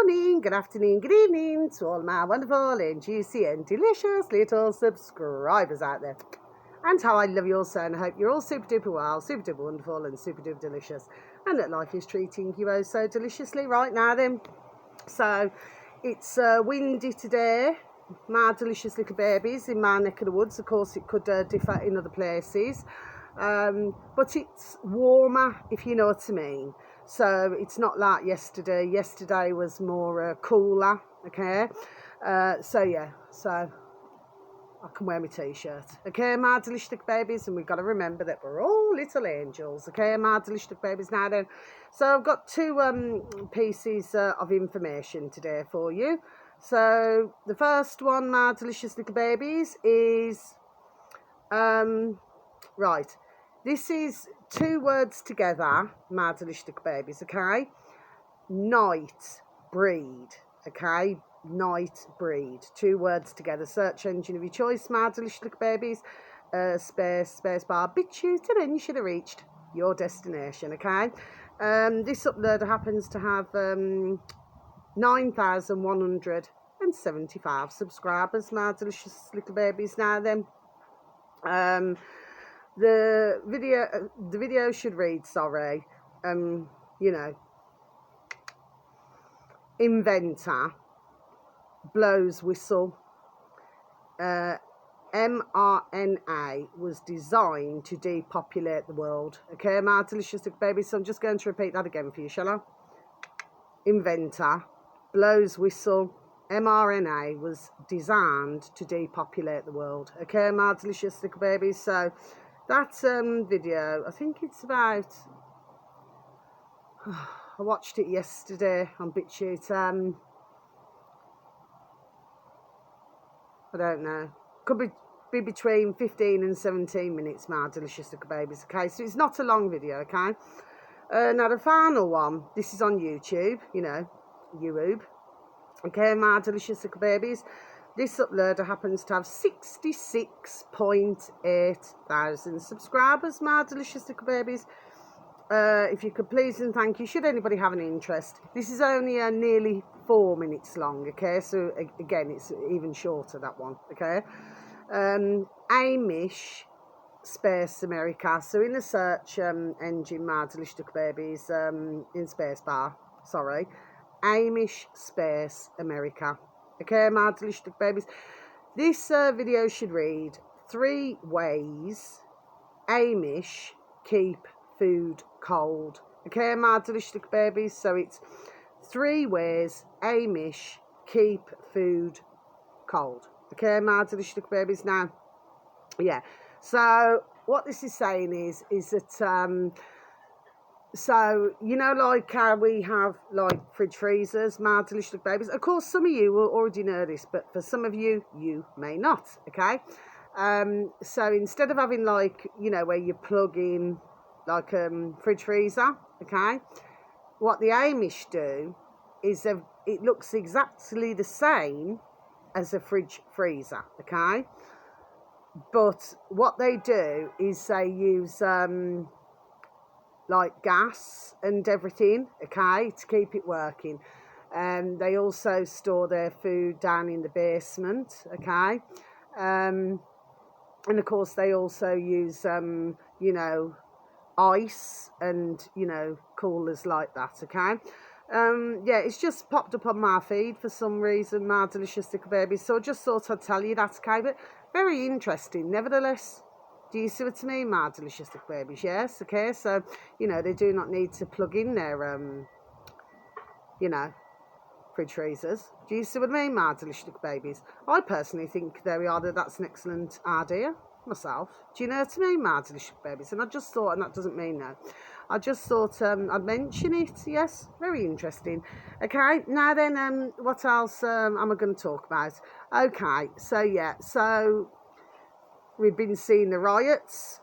morning, good afternoon, good evening to all my wonderful and juicy and delicious little subscribers out there. And how I love you all so, and I hope you're all super duper well, super duper wonderful and super duper delicious, and that life is treating you oh so deliciously right now then. So it's windy today, my delicious little babies, in my neck of the woods. Of course it could differ in other places, but it's warmer, if you know what I mean. So it's not like yesterday. Yesterday was more cooler, okay? So yeah, so I can wear my t-shirt, okay, my delicious little babies, and we've got to remember that we're all little angels, okay, my delicious little babies. Now then, so I've got two pieces of information today for you. So the first one, my delicious little babies, is right, this is two words together, my delicious little babies, okay? Night breed, okay? Night breed, two words together. Search engine of your choice, my delicious little babies. Space bar, BitChute, and then you should have reached your destination, okay? This upload happens to have 9,175 subscribers, my delicious little babies. Now then, the video should read, sorry, you know, inventor blows whistle. mRNA was designed to depopulate the world, okay, my delicious little baby. So I'm just going to repeat that again for you, shall I? Inventor blows whistle. mRNA was designed to depopulate the world, okay, my delicious little baby. So that video, I think it's about I watched it yesterday on BitChute. I don't know, could be between 15 and 17 minutes, my delicious little babies, okay? So it's not a long video, okay? Now the final one, this is on YouTube, you know, YouTube, okay, my delicious little babies. This uploader happens to have 66.8 thousand subscribers, my delicious little babies. If you could please and thank you, should anybody have an interest. This is only nearly 4 minutes long, okay? So again, it's even shorter, that one, okay? Amish Space America. So in the search engine, my delicious little babies, in space bar, sorry, Amish Space America, okay, my delicious little babies. This video should read 3 ways Amish keep food cold, okay, my delicious little babies. So it's 3 ways Amish keep food cold, okay, my delicious little babies. Now, yeah, so what this is saying is that so you know, like how we have like fridge freezers, my delicious little babies. Of course, some of you will already know this, but for some of you, you may not, okay? So instead of having, like, you know, where you plug in like fridge freezer, okay, what the Amish do is it looks exactly the same as a fridge freezer, okay, but what they do is they use like gas and everything, okay, to keep it working. They also store their food down in the basement, okay, and of course they also use you know, ice and, you know, coolers like that, okay. Yeah, it's just popped up on my feed for some reason, my delicious little babies, so I just thought I'd tell you that, okay. But very interesting nevertheless. Do you see what I mean, my delicious little babies? Yes, okay. So, you know, they do not need to plug in their you know, fridge freezers. Do you see what I mean, my delicious little babies? I personally think that's an excellent idea myself. Do you know what I mean, my delicious babies? And I just thought, and that doesn't mean no, I just thought I'd mention it. Yes, very interesting. Okay, now then, what else am I going to talk about? Okay, so yeah, so we've been seeing the riots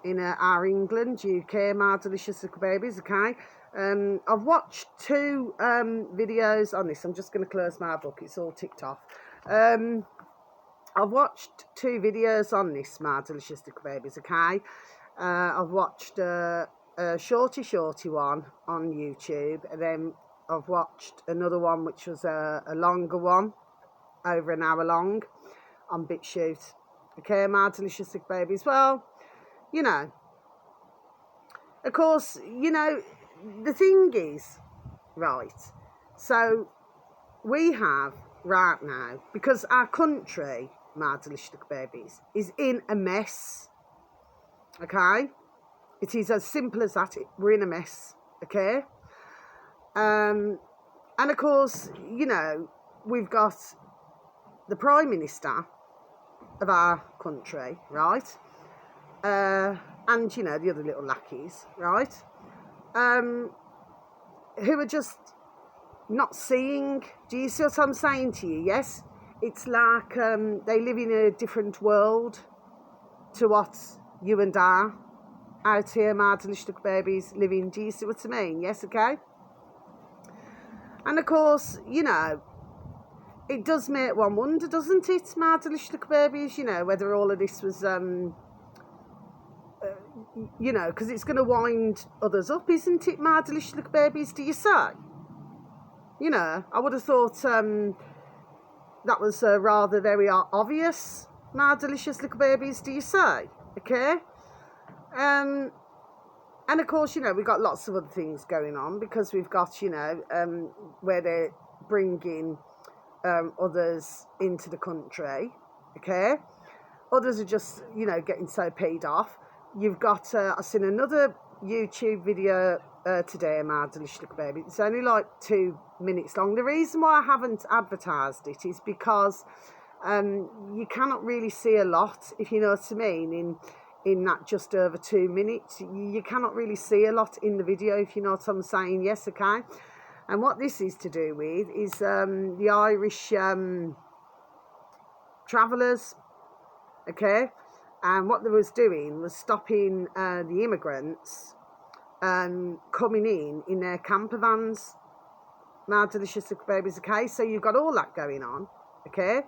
in our England, UK, my delicious little babies, okay? I've watched 2 videos on this. I'm just going to close my book, it's all ticked off. I've watched 2 videos on this, my delicious little babies, okay? I've watched a shorty one on YouTube, and then I've watched another one which was a longer one, over an hour long, on BitChute. Okay, my delicious sick babies. Well, you know, of course, you know, the thing is, right, so we have right now, because our country, my delicious sick babies, is in a mess, okay? It is as simple as that. We're in a mess, okay? And of course, you know, we've got the Prime Minister of our country, right? And, you know, the other little lackeys, right? Who are just not seeing. Do you see what I'm saying to you? Yes? It's like they live in a different world to what you and I out here, my delicious babies, living. Do you see what I mean? Yes, okay? And of course, you know, it does make one wonder, doesn't it, my delicious babies, you know, whether all of this was, you know, because it's going to wind others up, isn't it, my delicious babies, do you say? You know, I would have thought that was rather very obvious, my delicious little babies, do you say? Okay? And of course, you know, we've got lots of other things going on, because we've got, you know, where they're bringing others into the country, okay? Others are just, you know, getting so paid off. You've got, I've seen another YouTube video today, my delicious little baby. It's only like 2 minutes long. The reason why I haven't advertised it is because you cannot really see a lot, if you know what I mean, in that just over 2 minutes. You cannot really see a lot in the video, if you know what I'm saying. Yes, okay? And what this is to do with is the Irish travellers, okay? And what they was doing was stopping the immigrants coming in their camper vans, my delicious babies, okay? So you've got all that going on, okay?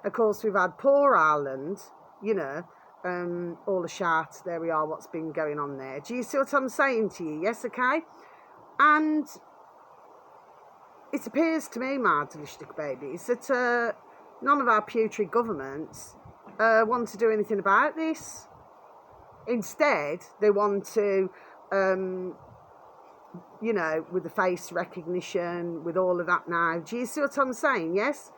Of course, we've had poor Ireland, you know, all the shots, there we are, what's been going on there. Do you see what I'm saying to you? Yes, okay? And it appears to me, my delicious babies, that none of our putrid governments want to do anything about this. Instead, they want to, you know, with the face recognition, with all of that now. Do you see what I'm saying? Yes?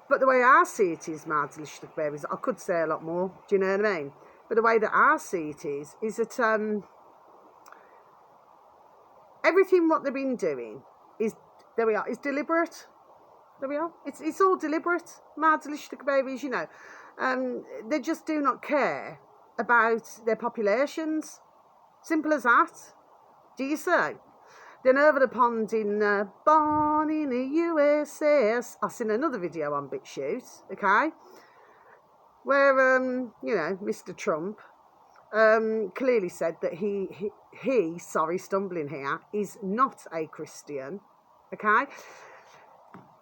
But the way I see it is, my delicious babies, I could say a lot more, do you know what I mean? But the way that I see it is that everything what they've been doing is, there we are, is deliberate. There we are. It's all deliberate, my delicious babies, you know. They just do not care about their populations. Simple as that. Do you see? Then over the pond in Born in the USA, I've seen another video on BitChute, okay, where, you know, Mr. Trump clearly said that he, sorry, stumbling here, is not a Christian, okay?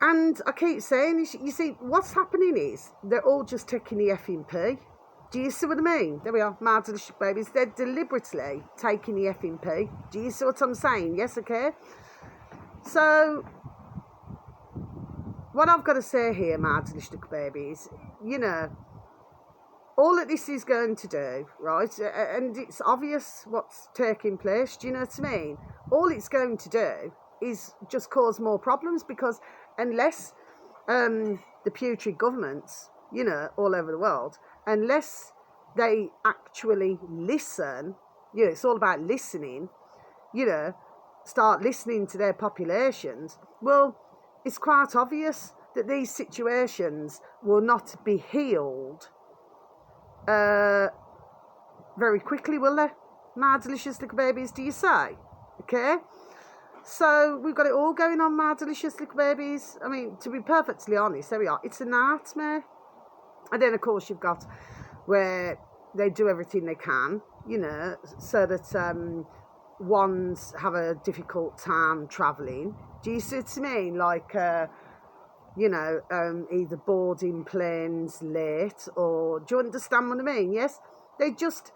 And I keep saying, you see, what's happening is they're all just taking the effing P. Do you see what I mean? There we are, my delicious babies. They're deliberately taking the effing P. Do you see what I'm saying? Yes, okay? So, what I've got to say here, my delicious babies, you know, all that this is going to do, right, and it's obvious what's taking place, do you know what I mean? All it's going to do is just cause more problems, because unless the putrid governments, you know, all over the world, unless they actually listen, you know, it's all about listening, you know, start listening to their populations, well, it's quite obvious that these situations will not be healed very quickly, will they? My delicious little babies, do you say? Okay? So we've got it all going on, my delicious little babies. I mean, to be perfectly honest, there we are. It's a nightmare. And then, of course, you've got where they do everything they can, you know, so that ones have a difficult time travelling. Do you see what I mean? Like, you know, either boarding planes late, or do you understand what I mean? Yes? They just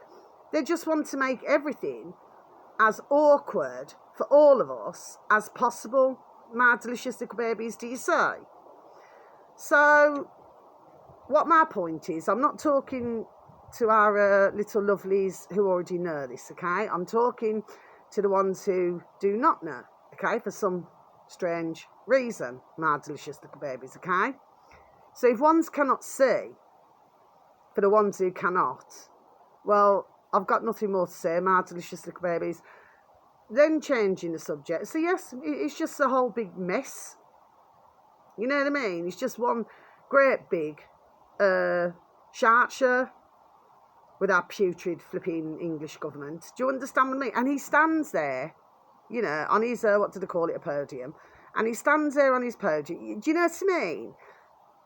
want to make everything as awkward for all of us as possible, my delicious little babies, do you say? So, what my point is, I'm not talking to our little lovelies who already know this, okay? I'm talking to the ones who do not know, okay, for some strange reason, my delicious little babies, okay? So if ones cannot see, for the ones who cannot, well, I've got nothing more to say, my delicious little babies. Then changing the subject. So yes, it's just a whole big mess. You know what I mean? It's just one great big shark show with our putrid flipping English government. Do you understand what I mean? And he stands there, you know, on his, what do they call it, a podium. And he stands there on his podium. Do you know what I mean?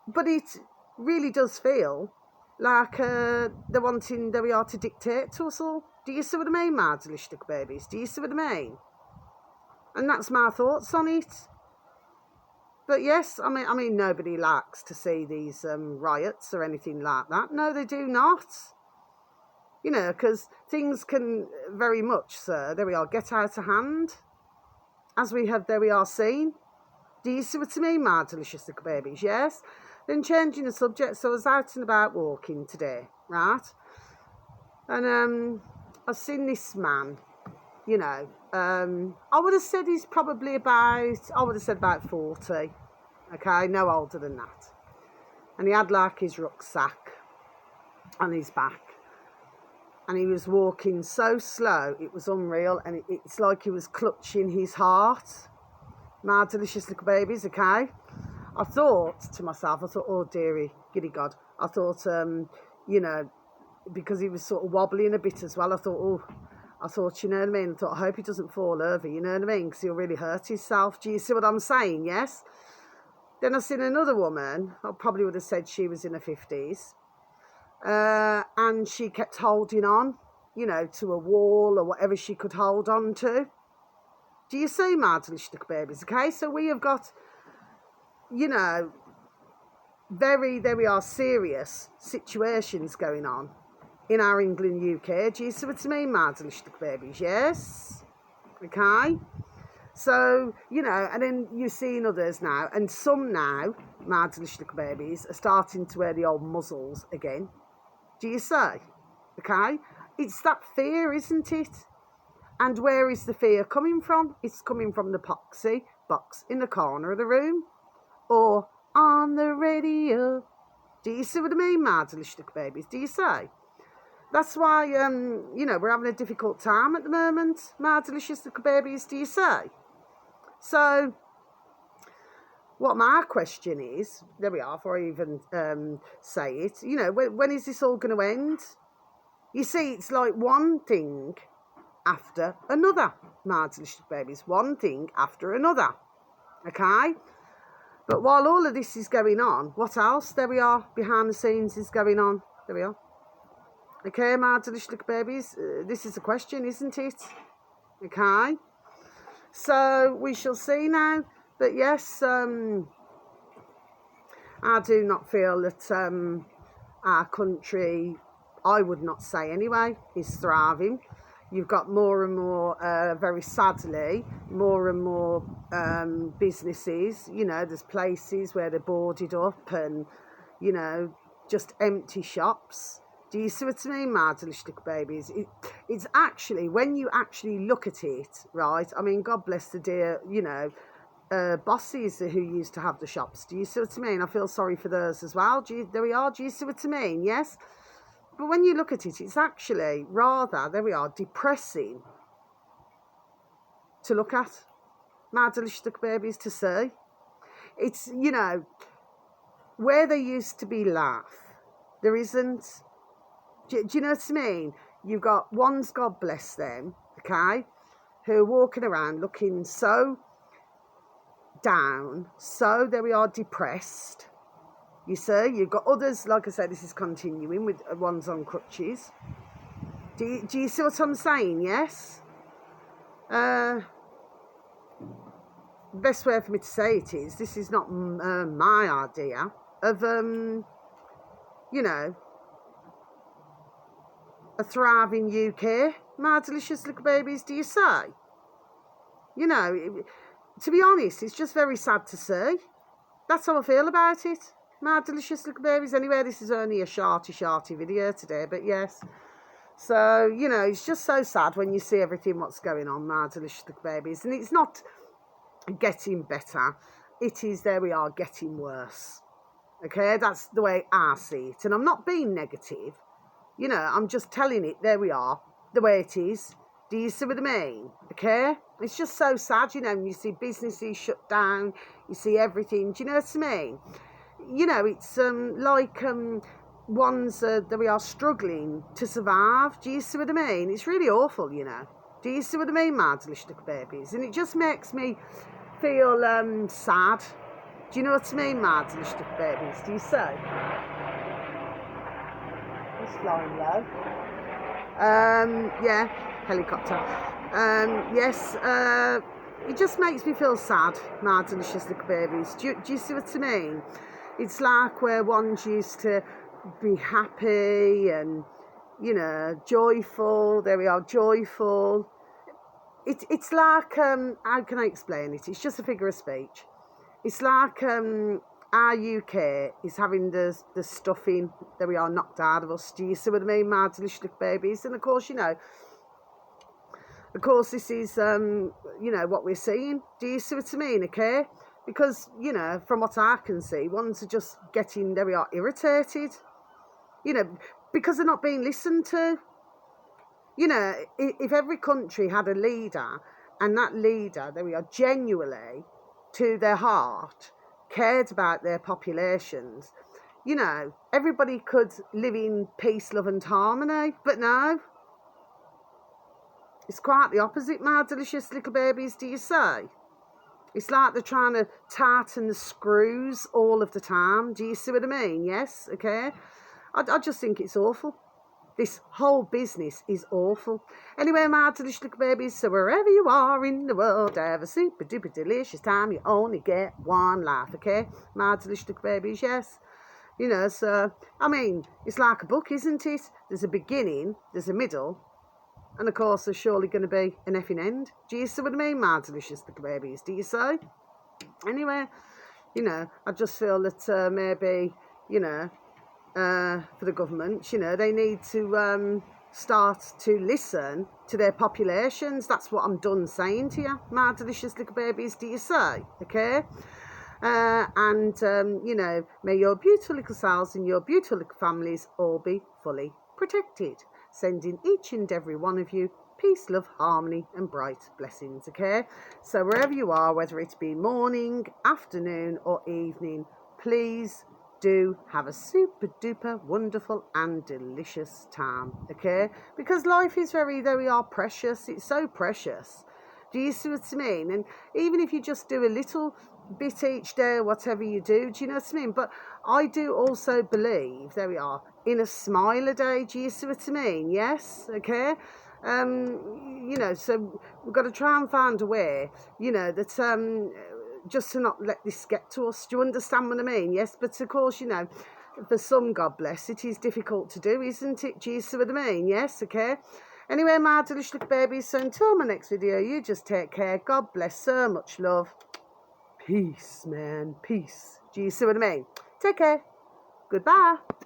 But it really does feel like they're wanting, there we are, to dictate to us all. Do you see what I mean, my delicious little babies? Do you see what I mean? And that's my thoughts on it. But yes, I mean, nobody likes to see these riots or anything like that. No, they do not. You know, because things can very much, sir, there we are, get out of hand. As we have, there we are, seen. Do you see what I mean, my delicious little babies? Yes. Then changing the subject, so I was out and about walking today, right? And I've seen this man, you know, I would have said he's probably about 40, okay, no older than that. And he had like his rucksack on his back. And he was walking so slow, it was unreal. And it's like he was clutching his heart. My delicious little babies, okay? I thought to myself, oh dearie, giddy God. I thought, you know, because he was sort of wobbling a bit as well, I thought, you know what I mean? I thought, I hope he doesn't fall over, you know what I mean? Because he'll really hurt himself. Do you see what I'm saying? Yes? Then I seen another woman, I probably would have said she was in her 50s. And she kept holding on, you know, to a wall or whatever she could hold on to. Do you see, my delicious little babies? Okay, so we have got, you know, there we are, serious situations going on in our England, UK. Do you see what I mean, my delicious little babies? Yes? Okay? So, you know, and then you're seeing others now, and some now, my delicious little babies, are starting to wear the old muzzles again. Do you say? Okay? It's that fear, isn't it? And where is the fear coming from? It's coming from the poxy box in the corner of the room. Or on the radio. Do you see what I mean, my delicious little babies? Do you say? That's why, you know, we're having a difficult time at the moment, my delicious little babies. Do you say? So, what my question is, there we are, before I even say it, you know, when is this all going to end? You see, it's like one thing after another, my delicious babies. One thing after another, okay? But while all of this is going on, what else, there we are, behind the scenes is going on? There we are. Okay, my delicious little babies, this is a question, isn't it? Okay? So, we shall see now. But yes, I do not feel that our country, I would not say anyway, is thriving. You've got more and more, very sadly, more and more businesses. You know, there's places where they're boarded up and, you know, just empty shops. Do you see what I mean, my delicious little babies? It's actually, when you actually look at it, right, I mean, God bless the dear, you know, bosses who used to have the shops. Do you see what I mean? I feel sorry for those as well. There we are. Do you see what I mean? Yes? But when you look at it, it's actually rather, there we are, depressing to look at. My delicious little babies, to see. It's, you know, where there used to be laugh, there isn't. Do you know what I mean? You've got ones, God bless them, okay, who are walking around looking so down, so there we are, depressed. You see, you've got others, like I said, this is continuing with ones on crutches. Do you see what I'm saying? Yes? Best way for me to say it is, this is not my idea of, you know, a thriving UK. My delicious little babies, do you say? You know, to be honest, it's just very sad to see. That's how I feel about it. My delicious little babies. Anyway, this is only a sharty video today, but yes. So, you know, it's just so sad when you see everything what's going on, my delicious little babies. And it's not getting better. It is, there we are, getting worse. Okay, that's the way I see it. And I'm not being negative. You know, I'm just telling it, there we are, the way it is. Do you see what I mean? Okay? It's just so sad, you know, when you see businesses shut down, you see everything. Do you know what I mean? You know, it's like ones that we are struggling to survive. Do you see what I mean? It's really awful, you know. Do you see what I mean, my delicious little babies? And it just makes me feel sad. Do you know what I mean, my delicious little babies? Do you say? It's flying low. Yeah, helicopter. Yes, it just makes me feel sad, my delicious little babies. Do you see what I mean? It's like where ones used to be happy and, you know, joyful. There we are, joyful. It's like, how can I explain it? It's just a figure of speech. It's like our UK is having the stuffing that we are knocked out of us. Do you see what I mean, my delicious little babies? And of course, you know, this is, you know, what we're seeing. Do you see what I mean, okay? Because, you know, from what I can see, ones are just getting, there we are, irritated. You know, because they're not being listened to. You know, if every country had a leader, and that leader, there we are, genuinely, to their heart, cared about their populations, you know, everybody could live in peace, love and harmony. But no, it's quite the opposite, my delicious little babies, do you say? It's like they're trying to tighten the screws all of the time. Do you see what I mean? Yes, okay. I just think it's awful. This whole business is awful. Anyway, my delicious little babies, so wherever you are in the world, have a super duper delicious time. You only get one life, okay? My delicious little babies, yes. You know, so, I mean, it's like a book, isn't it? There's a beginning, there's a middle, and of course there's surely going to be an effing end. Do you see what I mean, my delicious little babies? Do you say? Anyway, you know, I just feel that maybe, you know, for the government, you know, they need to start to listen to their populations. That's what I'm done saying to you, my delicious little babies, do you say? Okay? And, you know, may your beautiful little selves and your beautiful little families all be fully protected. Sending each and every one of you peace, love, harmony and bright blessings, okay? So wherever you are, whether it be morning, afternoon or evening, please do have a super duper wonderful and delicious time, okay? Because life is very, there we are, precious. It's so precious. Do you see what I mean? And even if you just do a little bit each day or whatever you do you know what I mean? But I do also believe, there we are, in a smile a day. Do you see what I mean? Yes, okay? You know, so we've got to try and find a way, you know, that just to not let this get to us. Do you understand what I mean? Yes, but of course, you know, for some, God bless, it is difficult to do, isn't it? Do you see what I mean? Yes, okay. Anyway, my delicious little babies, so until my next video, you just take care. God bless, so much love. Peace, man, peace. Do you see what I mean? Take care. Goodbye.